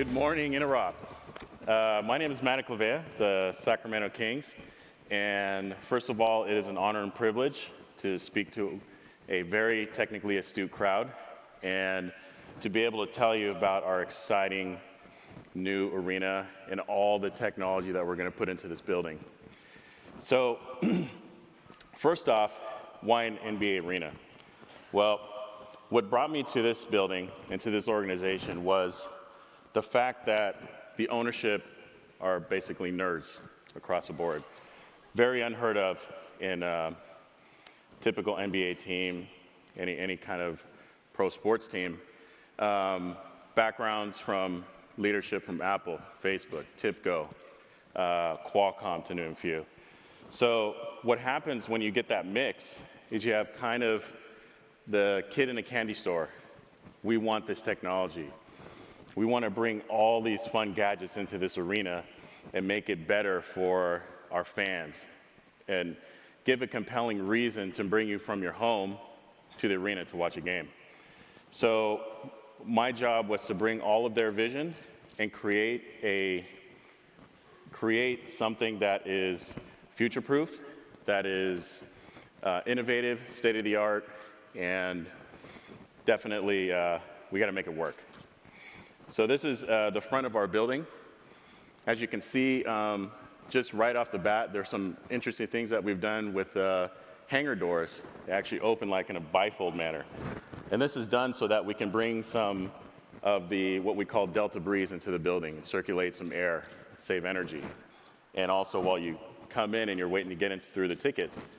Good morning, Interop. My name is Matt Eclavea, the Sacramento Kings, and first of all, it is an honor and privilege to speak to a very technically astute crowd and to be able to tell you about our exciting new arena and all the technology that we're going to put into this building. So, first off, why an NBA arena? Well, what brought me to this building and to this organization was the fact that the ownership are basically nerds across the board. Very unheard of in a typical NBA team, any kind of pro sports team. Backgrounds from leadership from Apple, Facebook, TIPCO, Qualcomm, to name a few. So what happens when you get that mix is you have kind of the kid in a candy store. We want this technology. We want to bring all these fun gadgets into this arena and make it better for our fans and give a compelling reason to bring you from your home to the arena to watch a game. So my job was to bring all of their vision and create something that is future-proof, that is innovative, state-of-the-art, and definitely we got to make it work. So this is the front of our building. As you can see, just right off the bat, there's some interesting things that we've done with hangar doors. They actually open like in a bifold manner. And this is done so that we can bring some of the what we call delta breeze into the building and circulate some air, save energy. And also while you come in and you're waiting to get through the tickets,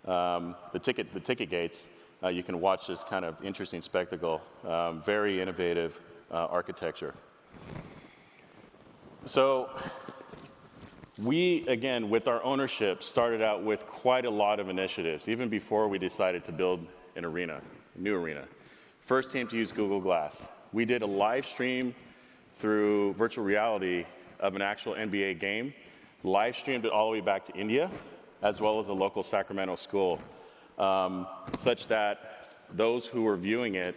the ticket gates, you can watch this kind of interesting spectacle. Very innovative architecture. So we, again, with our ownership, started out with quite a lot of initiatives, even before we decided to build an arena, a new arena. First team to use Google Glass. We did a live stream through virtual reality of an actual NBA game, live streamed it all the way back to India, as well as a local Sacramento school, such that those who were viewing it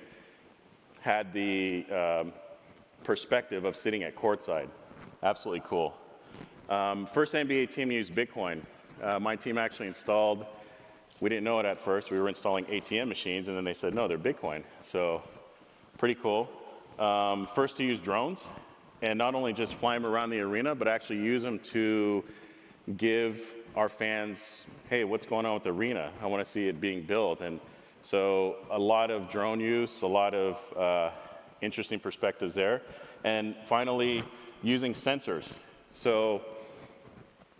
had the perspective of sitting at courtside. Absolutely cool. First NBA team used Bitcoin. My team actually installed, we didn't know it at first, we were installing ATM machines, and then they said, no, they're Bitcoin. So, pretty cool. First to use drones, and not only just fly them around the arena, but actually use them to give our fans, hey, what's going on with the arena? I want to see it being built. And so a lot of drone use, a lot of interesting perspectives there. And finally, using sensors. So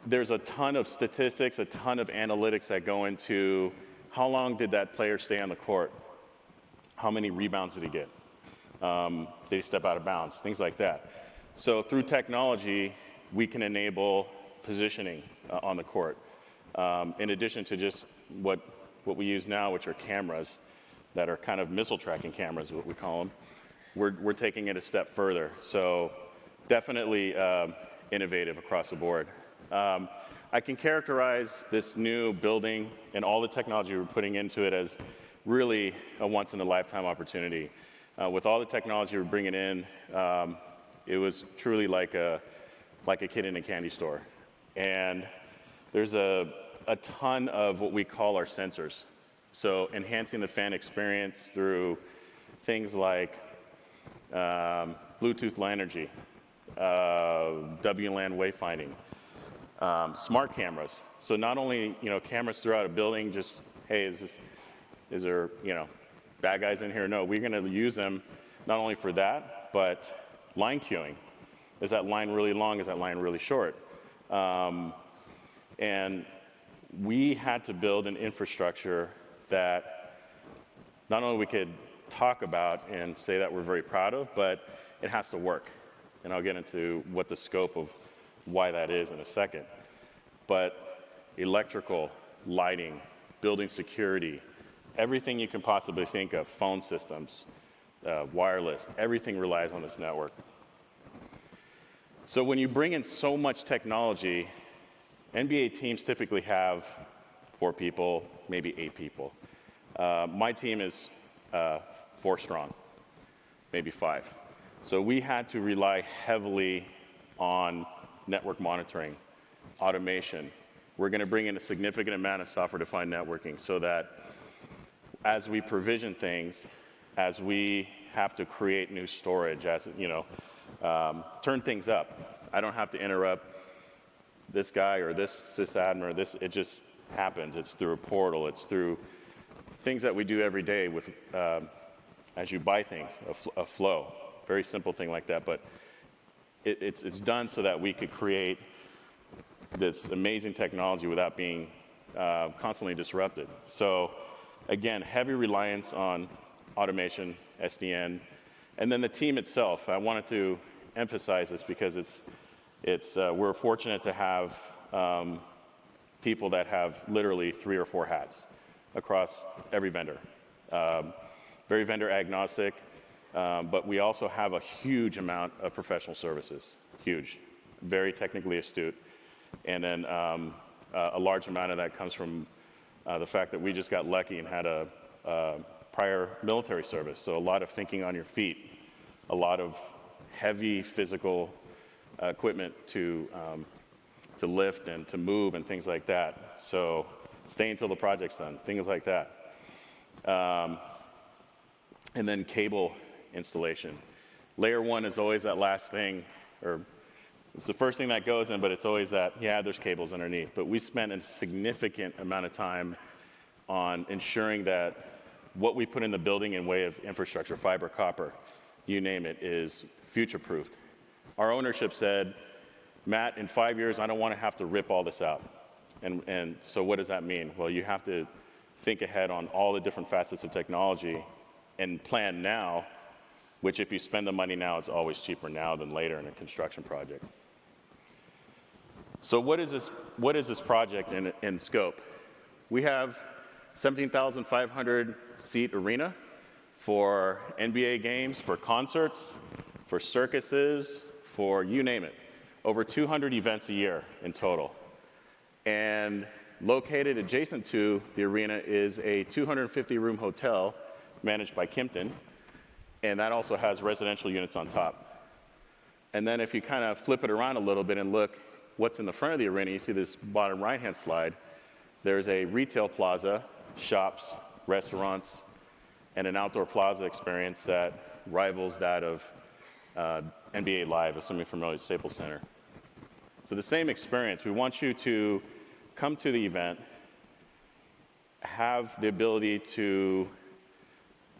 there's a ton of statistics, a ton of analytics that go into how long did that player stay on the court? How many rebounds did he get? Did he step out of bounds? Things like that. So through technology, we can enable positioning on the court. In addition to just what we use now, which are cameras that are kind of missile tracking cameras, what we call them. We're taking it a step further. So definitely innovative across the board. I can characterize this new building and all the technology we're putting into it as really a once-in-a-lifetime opportunity. With all the technology we're bringing in, it was truly like a kid in a candy store. And there's a ton of what we call our sensors. So enhancing the fan experience through things like Bluetooth LAN energy, WLAN wayfinding, smart cameras. So not only cameras throughout a building, just hey, is there bad guys in here? No, we're going to use them not only for that, but line queuing. Is that line really long? Is that line really short? And we had to build an infrastructure that not only we could talk about and say that we're very proud of, but it has to work. And I'll get into what the scope of why that is in a second. But electrical, lighting, building security, everything you can possibly think of, phone systems, wireless, everything relies on this network. So when you bring in so much technology, NBA teams typically have 4 people, maybe 8 people. My team is 4 strong, maybe 5. So we had to rely heavily on network monitoring, automation. We're going to bring in a significant amount of software-defined networking so that as we provision things, as we have to create new storage, as turn things up, I don't have to interrupt this guy or this sysadmin or this. It just happens. It's through a portal. It's through things that we do every day with as you buy things, a flow. Very simple thing like that, but it's done so that we could create this amazing technology without being constantly disrupted. So again, heavy reliance on automation, SDN, and then the team itself. I wanted to emphasize this because we're fortunate to have people that have literally 3 or 4 hats across every vendor. Very vendor agnostic, but we also have a huge amount of professional services, huge, very technically astute. And then a large amount of that comes from the fact that we just got lucky and had a prior military service. So a lot of thinking on your feet, a lot of heavy physical equipment to lift and to move and things like that. So stay until the project's done, things like that. And then cable installation. Layer 1 is always that last thing, or it's the first thing that goes in, but it's always that, yeah, there's cables underneath. But we spent a significant amount of time on ensuring that what we put in the building in way of infrastructure, fiber, copper, you name it, is future-proofed. Our ownership said, Matt, in 5 years, I don't want to have to rip all this out. And so what does that mean? Well, you have to think ahead on all the different facets of technology and plan now, which if you spend the money now, it's always cheaper now than later in a construction project. So what is this project in scope? We have 17,500 seat arena for NBA games, for concerts, for circuses, for you name it. Over 200 events a year in total. And located adjacent to the arena is a 250-room hotel managed by Kimpton, and that also has residential units on top. And then if you kind of flip it around a little bit and look what's in the front of the arena, you see this bottom right-hand slide. There's a retail plaza, shops, restaurants, and an outdoor plaza experience that rivals that of NBA Live, if some of you are familiar with Staples Center. So the same experience. We want you to come to the event, have the ability to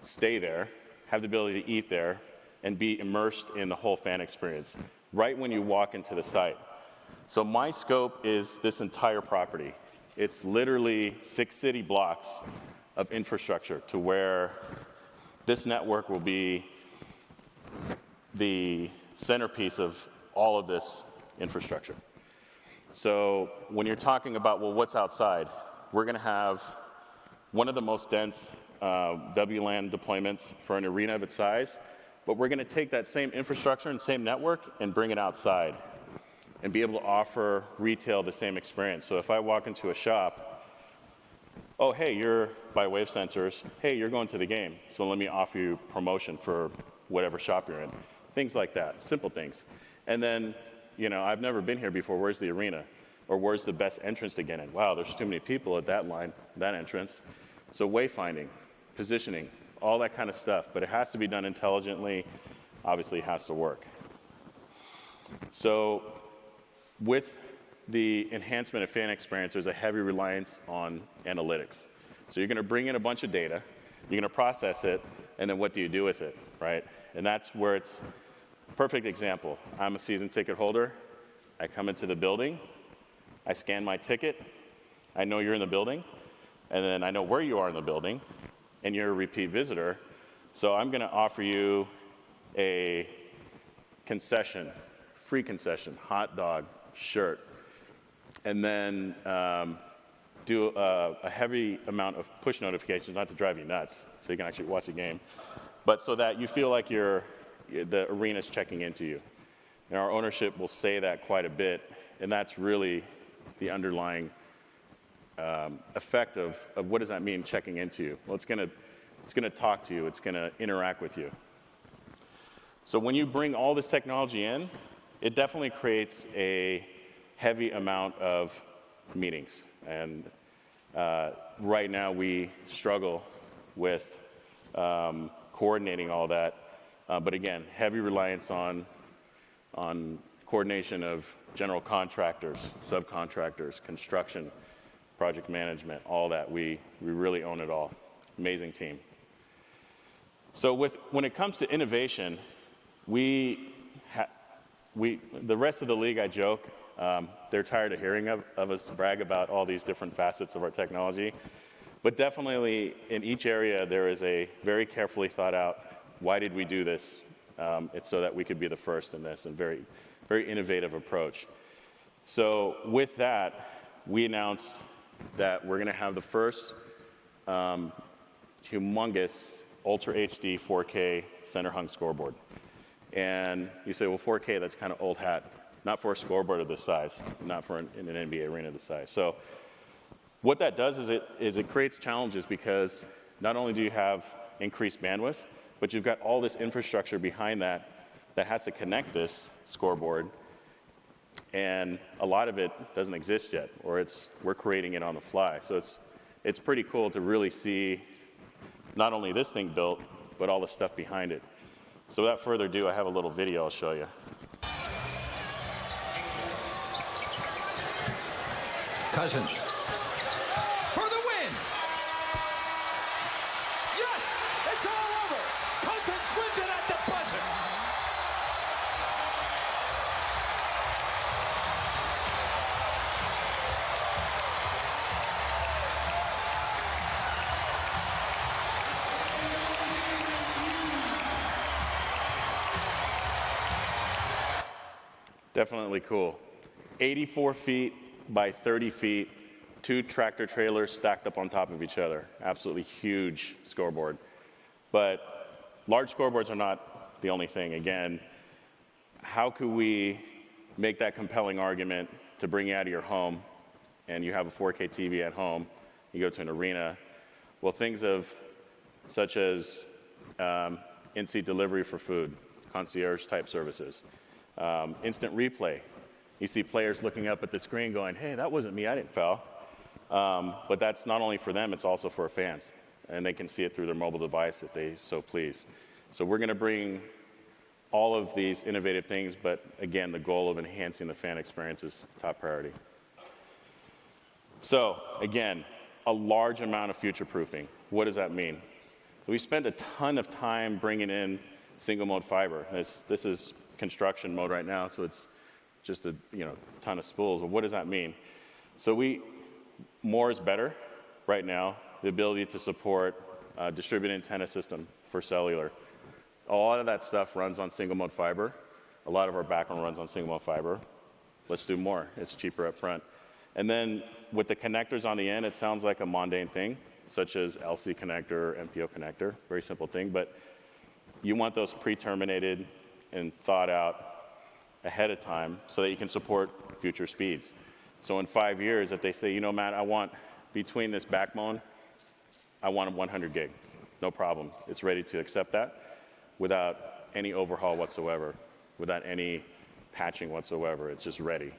stay there, have the ability to eat there, and be immersed in the whole fan experience right when you walk into the site. So my scope is this entire property. It's literally 6 city blocks of infrastructure to where this network will be the centerpiece of all of this infrastructure. So when you're talking about, well, what's outside? We're going to have one of the most dense WLAN deployments for an arena of its size, but we're going to take that same infrastructure and same network and bring it outside and be able to offer retail the same experience. So if I walk into a shop, oh, hey, you're by wave sensors, hey, you're going to the game, so let me offer you promotion for whatever shop you're in. Things like that, simple things. And then, I've never been here before, where's the arena? Or where's the best entrance to get in? Wow, there's too many people at that line, that entrance. So wayfinding, positioning, all that kind of stuff, but it has to be done intelligently, obviously it has to work. So with the enhancement of fan experience, there's a heavy reliance on analytics. So you're going to bring in a bunch of data, you're going to process it, and then what do you do with it, right? And that's where it's a perfect example. I'm a season ticket holder. I come into the building, I scan my ticket, I know you're in the building, and then I know where you are in the building, and you're a repeat visitor. So I'm going to offer you a concession, free concession, hot dog, shirt, and then do a heavy amount of push notifications, not to drive you nuts, so you can actually watch a game, but so that you feel like the arena's checking into you. And our ownership will say that quite a bit, and that's really the underlying effect of what does that mean, checking into you? Well, it's going to talk to you. It's going to interact with you. So when you bring all this technology in, it definitely creates a heavy amount of meetings. And right now we struggle with coordinating all that. But again, heavy reliance on coordination of general contractors, subcontractors, construction, project management, all that. We really own it all. Amazing team. So when it comes to innovation, the rest of the league, I joke, they're tired of hearing of us brag about all these different facets of our technology. But definitely in each area, there is a very carefully thought out, why did we do this? It's so that we could be the first in this, and very, very innovative approach. So with that, we announced that we're gonna have the first humongous Ultra HD 4K center hung scoreboard. And you say, well, 4K, that's kind of old hat. Not for a scoreboard of this size, not for an NBA arena this size. So what that does is it creates challenges, because not only do you have increased bandwidth, but you've got all this infrastructure behind that has to connect this scoreboard, and a lot of it doesn't exist yet, or we're creating it on the fly. So it's pretty cool to really see not only this thing built, but all the stuff behind it. So without further ado, I have a little video I'll show you. Cousins for the win. Yes, it's all over. Cousins wins it at the buzzer. Definitely cool. 84 feet by 30 feet, 2 tractor trailers stacked up on top of each other. Absolutely huge scoreboard. But large scoreboards are not the only thing. Again, how could we make that compelling argument to bring you out of your home, and you have a 4K TV at home, you go to an arena? Well, things such as in-seat delivery for food, concierge type services, instant replay. You see players looking up at the screen going, hey, that wasn't me, I didn't foul. But that's not only for them, it's also for fans. And they can see it through their mobile device if they so please. So we're gonna bring all of these innovative things, but again, the goal of enhancing the fan experience is top priority. So again, a large amount of future-proofing. What does that mean? So we spent a ton of time bringing in single-mode fiber. This is construction mode right now, so it's just a ton of spools. Well, what does that mean? So more is better right now. The ability to support distributed antenna system for cellular. A lot of that stuff runs on single mode fiber. A lot of our backbone runs on single mode fiber. Let's do more. It's cheaper up front. And then with the connectors on the end, it sounds like a mundane thing, such as LC connector, MPO connector, very simple thing, but you want those pre-terminated and thought out ahead of time so that you can support future speeds. So in 5 years, if they say, Matt, I want between this backbone, I want 100 gig. No problem. It's ready to accept that without any overhaul whatsoever, without any patching whatsoever. It's just ready.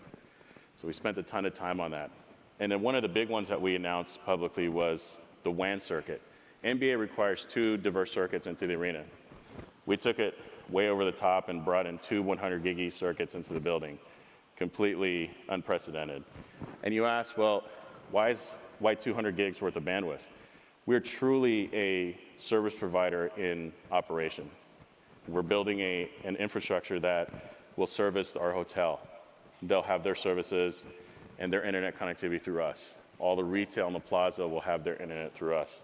So we spent a ton of time on that. And then one of the big ones that we announced publicly was the WAN circuit. NBA requires 2 diverse circuits into the arena. We took it way over the top and brought in 2 100 gig circuits into the building. Completely unprecedented. And you ask, well, why 200 gigs worth of bandwidth? We're truly a service provider in operation. We're building an infrastructure that will service our hotel. They'll have their services and their internet connectivity through us. All the retail in the plaza will have their internet through us.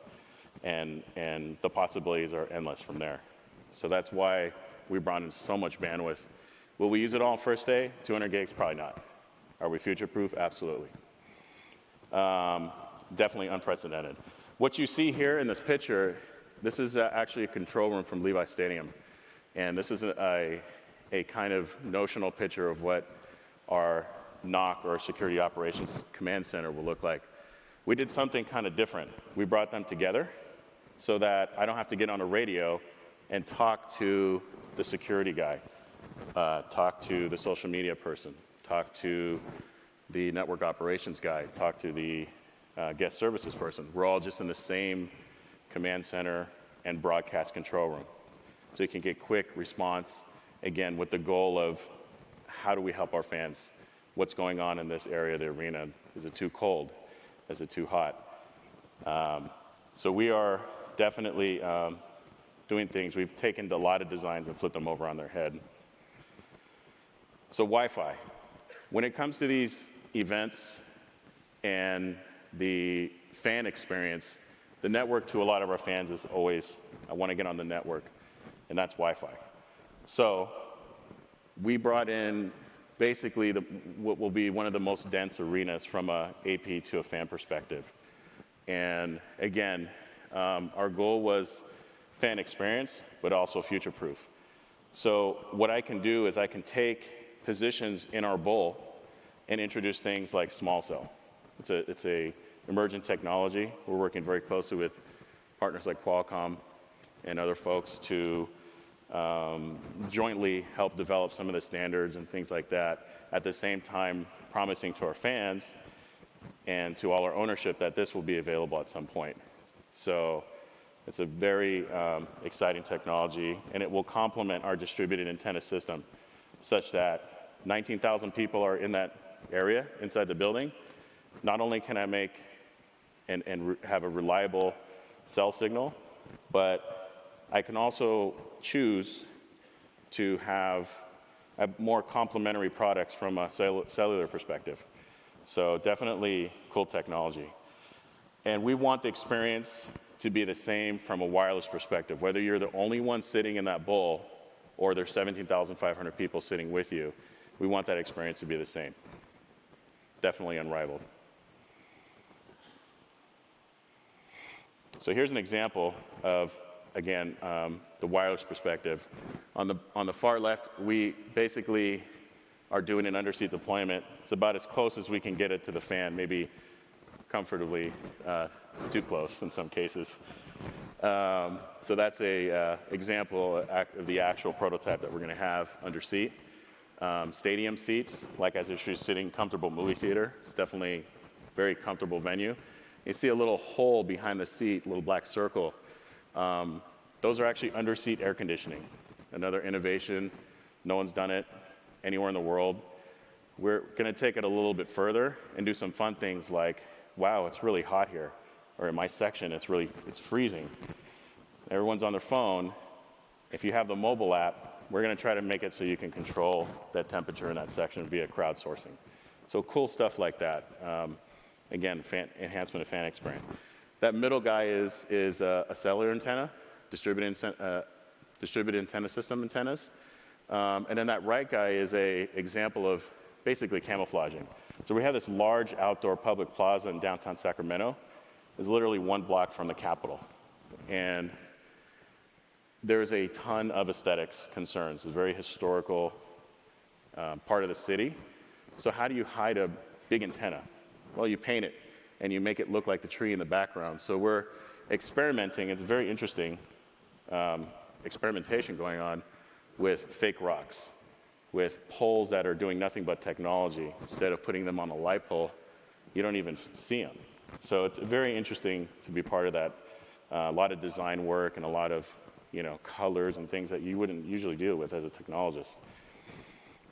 And the possibilities are endless from there. So that's why we brought in so much bandwidth. Will we use it all on first day? 200 gigs? Probably not. Are we future-proof? Absolutely. Definitely unprecedented. What you see here in this picture, this is actually a control room from Levi Stadium. And this is a kind of notional picture of what our NOC, or Security Operations Command Center, will look like. We did something kind of different. We brought them together so that I don't have to get on a radio and talk to the security guy, talk to the social media person, talk to the network operations guy, talk to the guest services person. We're all just in the same command center and broadcast control room. So you can get quick response, again, with the goal of how do we help our fans? What's going on in this area of the arena? Is it too cold? Is it too hot? So we are definitely doing things. We've taken a lot of designs and flipped them over on their head. So Wi-Fi. When it comes to these events and the fan experience, the network to a lot of our fans is always, I want to get on the network, and that's Wi-Fi. So we brought in basically what will be one of the most dense arenas from a AP to a fan perspective. And again, our goal was fan experience, but also future-proof. So what I can do is I can take positions in our bowl and introduce things like small cell. It's a emergent technology. We're working very closely with partners like Qualcomm and other folks to jointly help develop some of the standards and things like that, at the same time promising to our fans and to all our ownership that this will be available at some point. So it's a very exciting technology, and it will complement our distributed antenna system such that 19,000 people are in that area inside the building. Not only can I make and have a reliable cell signal, but I can also choose to have more complementary products from a cellular perspective. So definitely cool technology. And we want the experience to be the same from a wireless perspective. Whether you're the only one sitting in that bowl or there's 17,500 people sitting with you, we want that experience to be the same. Definitely unrivaled. So here's an example of, again, the wireless perspective. On the far left, we basically are doing an underseat deployment. It's about as close as we can get it to the fan, maybe comfortably too close in some cases. So that's a example of the actual prototype that we're going to have under seat. Stadium seats, like as if you're sitting comfortable movie theater. It's definitely a very comfortable venue. You see a little hole behind the seat, a little black circle. Those are actually under-seat air conditioning. Another innovation. No one's done it anywhere in the world. We're going to take it a little bit further and do some fun things like, wow, it's really hot here. Or in my section, it's freezing. Everyone's on their phone. If you have the mobile app, we're going to try to make it so you can control that temperature in that section via crowdsourcing. So cool stuff like that. Again, enhancement of fan experience. That middle guy is a cellular antenna, distributed antenna system antennas. And then that right guy is an example of basically camouflaging. So we have this large outdoor public plaza in downtown Sacramento. It's literally one block from the Capitol. And there's a ton of aesthetics concerns. It's a very historical part of the city. So how do you hide a big antenna? Well, you paint it, and you make it look like the tree in the background. So we're experimenting. It's very interesting experimentation going on with fake rocks, with poles that are doing nothing but technology. Instead of putting them on a light pole, you don't even see them. So it's very interesting to be part of that. A lot of design work and a lot of colors and things that you wouldn't usually deal with as a technologist.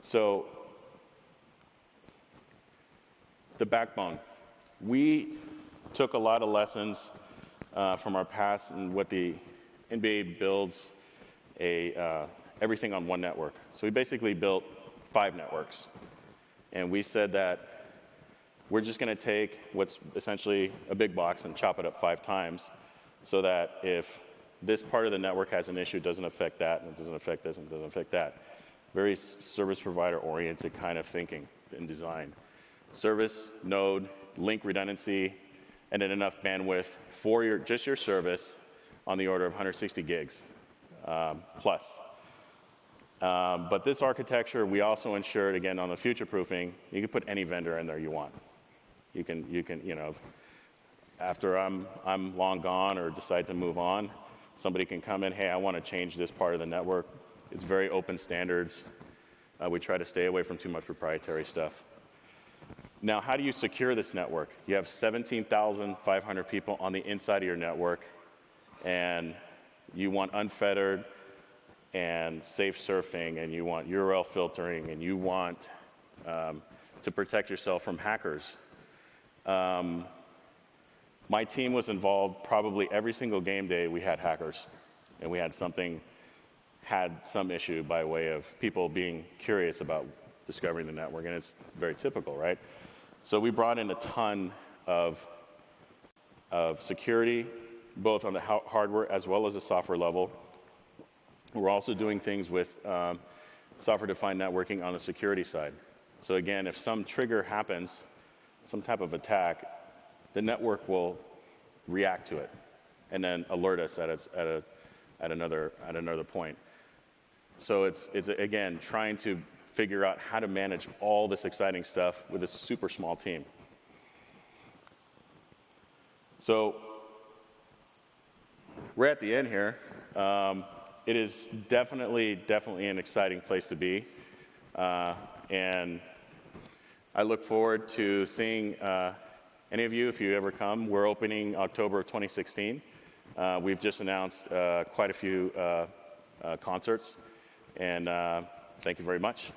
So the backbone. We took a lot of lessons from our past and what the NBA builds everything on one network. So we basically built 5 networks. And we said that we're just going to take what's essentially a big box and chop it up 5 times so that if this part of the network has an issue, it doesn't affect that, and it doesn't affect this, and it doesn't affect that. Very service provider oriented kind of thinking and design. Service, node, link redundancy, and then enough bandwidth for just your service on the order of 160 gigs plus. But this architecture, we also ensured, again, on the future proofing, you can put any vendor in there you want. You can, after I'm long gone or decide to move on, Somebody can come in, hey, I want to change this part of the network. It's very open standards. We try to stay away from too much proprietary stuff. Now, how do you secure this network? You have 17,500 people on the inside of your network, and you want unfettered and safe surfing, and you want URL filtering, and you want to protect yourself from hackers. My team was involved probably every single game day. We had hackers, and we had some issue by way of people being curious about discovering the network, and it's very typical, right? So we brought in a ton of security, both on the hardware as well as the software level. We're also doing things with software-defined networking on the security side. So again, if some trigger happens, some type of attack, the network will react to it and then alert us at another point. So it's again trying to figure out how to manage all this exciting stuff with a super small team. So we're at the end here. It is definitely an exciting place to be, and I look forward to seeing any of you if you ever come. We're opening October of 2016. We've just announced quite a few concerts, and thank you very much.